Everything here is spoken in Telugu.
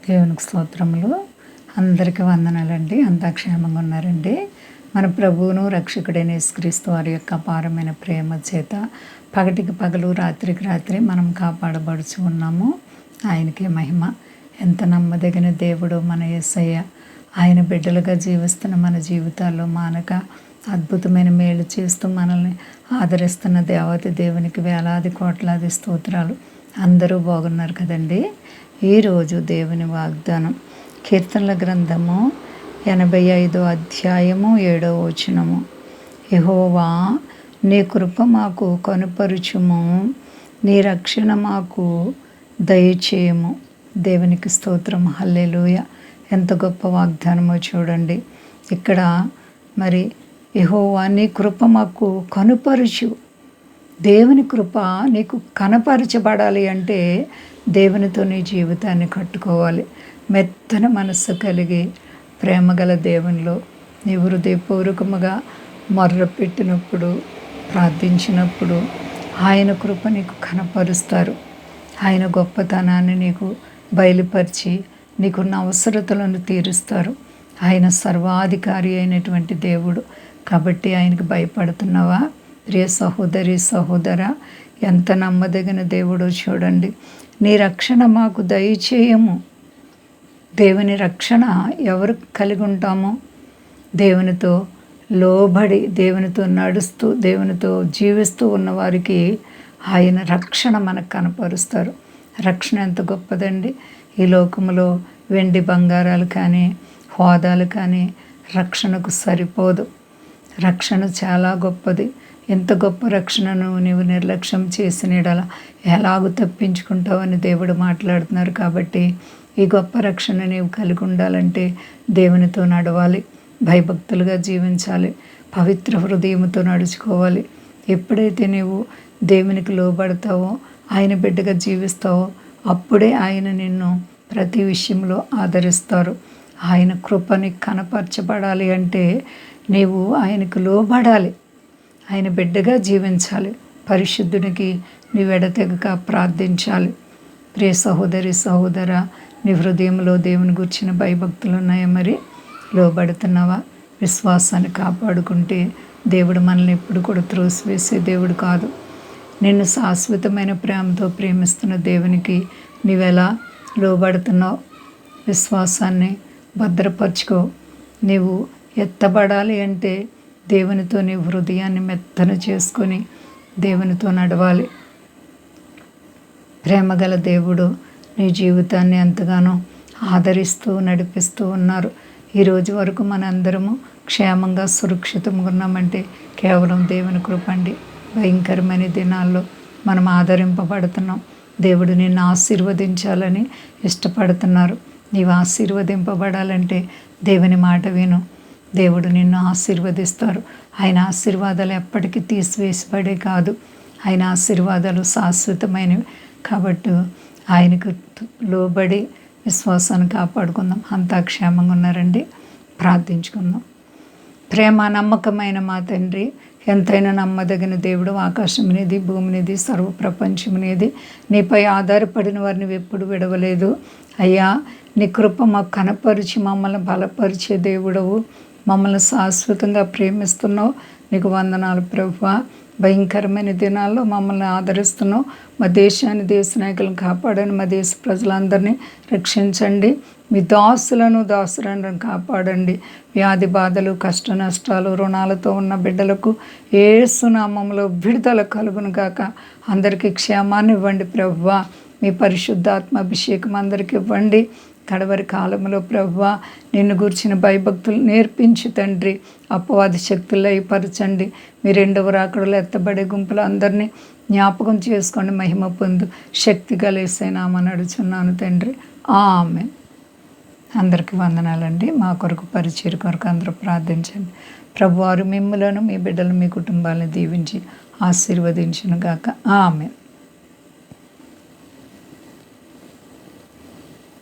దేవునికి స్తోత్రములు. అందరికీ వందనాలండి. అంతా క్షేమంగా ఉన్నారండి. మన ప్రభువును రక్షకుడైన యేసుక్రీస్తు వారి యొక్క అపారమైన ప్రేమ చేత పగటికి పగలు రాత్రికి రాత్రి మనం కాపాడబడుచు ఉన్నాము. ఆయనకే మహిమ. ఎంత నమ్మదగిన దేవుడు మన యేసయ్య. ఆయన బిడ్డలుగా జీవిస్తున్న మన జీవితాల్లో మానక అద్భుతమైన మేలు చేస్తూ మనల్ని ఆదరిస్తున్న దేవత దేవునికి వేలాది కోట్లాది స్తోత్రాలు. అందరూ బాగున్నారు కదండి. ఈరోజు దేవుని వాగ్దానం కీర్తనల గ్రంథము 85వ అధ్యాయము 7వ వచనము. యెహోవా, నీ కృప మాకు కనుపరుచుము, నీ రక్షణ మాకు దయచేయము. దేవునికి స్తోత్రం. హల్లెలూయా. ఎంత గొప్ప వాగ్దానమో చూడండి. ఇక్కడ మరి యెహోవా, నీ కృప మాకు కనుపరుచు. దేవుని కృప నీకు కనపరచబడాలి అంటే దేవునితో నీ జీవితాన్ని కట్టుకోవాలి. మెత్తన మనస్సు కలిగి ప్రేమగల దేవునిలో నీ హృదయపూర్వకముగా మొర్రపెట్టినప్పుడు, ప్రార్థించినప్పుడు ఆయన కృప నీకు కనపరుస్తారు. ఆయన గొప్పతనాన్ని నీకు బయలుపరిచి నీకున్న అవసరతలను తీరుస్తారు. ఆయన సర్వాధికారి అయినటువంటి దేవుడు. కాబట్టి ఆయనకు భయపడుతున్నావా? ప్రియ సహోదరి సహోదర, ఎంత నమ్మదగిన దేవుడో చూడండి. నీ రక్షణ మాకు దయచేయము. దేవుని రక్షణ ఎవరు కలిగి ఉంటామో? దేవునితో లోబడి, దేవునితో నడుస్తూ, దేవునితో జీవిస్తూ ఉన్నవారికి ఆయన రక్షణ మనకు కనపరుస్తారు. రక్షణ ఎంత గొప్పదండి. ఈ లోకంలో వెండి బంగారాలు కానీ, హోదాలు కానీ రక్షణకు సరిపోదు. రక్షణ చాలా గొప్పది. ఎంత గొప్ప రక్షణను నీవు నిర్లక్ష్యం చేసిన యెడల ఎలాగూ తప్పించుకుంటావని దేవుడు మాట్లాడుతున్నారు. కాబట్టి ఈ గొప్ప రక్షణ నీవు కలిగి ఉండాలంటే దేవునితో నడవాలి, భయభక్తులుగా జీవించాలి, పవిత్ర హృదయంతో నడుచుకోవాలి. ఎప్పుడైతే నీవు దేవునికి లోబడతావో, ఆయన బిడ్డగా జీవిస్తావో, అప్పుడే ఆయన నిన్ను ప్రతి విషయంలో ఆదరిస్తారు. ఆయన కృపని కనపరచబడాలి అంటే నీవు ఆయనకు లోబడాలి, ఆయన బిడ్డగా జీవించాలి. పరిశుద్ధునికి నీ ఎడతెగక ప్రార్థించాలి. ప్రియ సహోదరి సహోదర, నీ హృదయంలో దేవుని గురించిన భయభక్తులు ఉన్నాయా? మరి లోబడుతున్నావా? విశ్వాసాన్ని కాపాడుకుంటే దేవుడు మనల్ని ఎప్పుడు కూడా త్రోసివేసే దేవుడు కాదు. నిన్ను శాశ్వతమైన ప్రేమతో ప్రేమిస్తున్న దేవునికి నీవెలా లోబడుతున్నావు? విశ్వాసాన్ని భద్రపరచుకో. నీవు ఎత్తబడాలి అంటే దేవునితో నీ హృదయాన్ని మెత్తన చేసుకొని దేవునితో నడవాలి. ప్రేమగల దేవుడు నీ జీవితాన్ని ఎంతగానో ఆదరిస్తూ నడిపిస్తూ ఉన్నారు. ఈరోజు వరకు మనందరము క్షేమంగా సురక్షితంగా ఉన్నామంటే కేవలం దేవుని కృపండి. భయంకరమైన దినాల్లో మనం ఆదరింపబడుతున్నాం. దేవుడు నిన్ను ఆశీర్వదించాలని ఇష్టపడుతున్నారు. నీవు ఆశీర్వదింపబడాలంటే దేవుని మాట విను. దేవుడు నిన్ను ఆశీర్వదిస్తారు. ఆయన ఆశీర్వాదాలు ఎప్పటికీ తీసివేసిపడే కాదు. ఆయన ఆశీర్వాదాలు శాశ్వతమైనవి. కాబట్టి ఆయనకు లోబడి విశ్వాసాన్ని కాపాడుకుందాం. అంతా క్షేమంగా ఉన్నారండి. ప్రార్థించుకుందాం. ప్రేమ నమ్మకమైన మా తండ్రి, ఎంతైనా నమ్మదగిన దేవుడు, ఆకాశమునిది, భూమినిది, సర్వ ప్రపంచమునిది, నీపై ఆధారపడిన వారిని ఎప్పుడు విడవలేదు. అయ్యా, నీ కృప మాకు కనపరిచి మమ్మల్ని బలపరిచే దేవుడవు. మమ్మల్ని శాశ్వతంగా ప్రేమిస్తున్నావు. నీకు వందనాలు ప్రభువా. భయంకరమైన దినాల్లో మమ్మల్ని ఆదరిస్తున్నావు. మా దేశాన్ని, దేశ నాయకులను కాపాడండి. మా దేశ ప్రజలందరినీ రక్షించండి. మీ దాసులను కాపాడండి. వ్యాధి బాధలు, కష్ట నష్టాలు, రుణాలతో ఉన్న బిడ్డలకు యేసు నామములో విడుదల కలుగును గాక. అందరికీ క్షేమాన్ని ఇవ్వండి ప్రభువా. మీ పరిశుద్ధాత్మ అభిషేకం అందరికీ ఇవ్వండి. కడవరి కాలంలో ప్రభువా, నిన్ను గురించిన భయభక్తులు నేర్పించి తండ్రి, అపవాది శక్తులు లయపరచండి. మీ రెండవ రాకడలో ఎత్తబడే గుంపులు అందరినీ జ్ఞాపకం చేసుకోండి. మహిమ పొందు శక్తి కలిసేనామని అడుగుచున్నాను తండ్రి. ఆమేన్. అందరికీ వందనాలండి. మా కొరకు పరిచర్య కొరకు అందరూ ప్రార్థించండి. ప్రభువారు మిమ్ములను, మీ బిడ్డలు, మీ కుటుంబాలను దీవించి ఆశీర్వదించును గాక. ఆమేన్.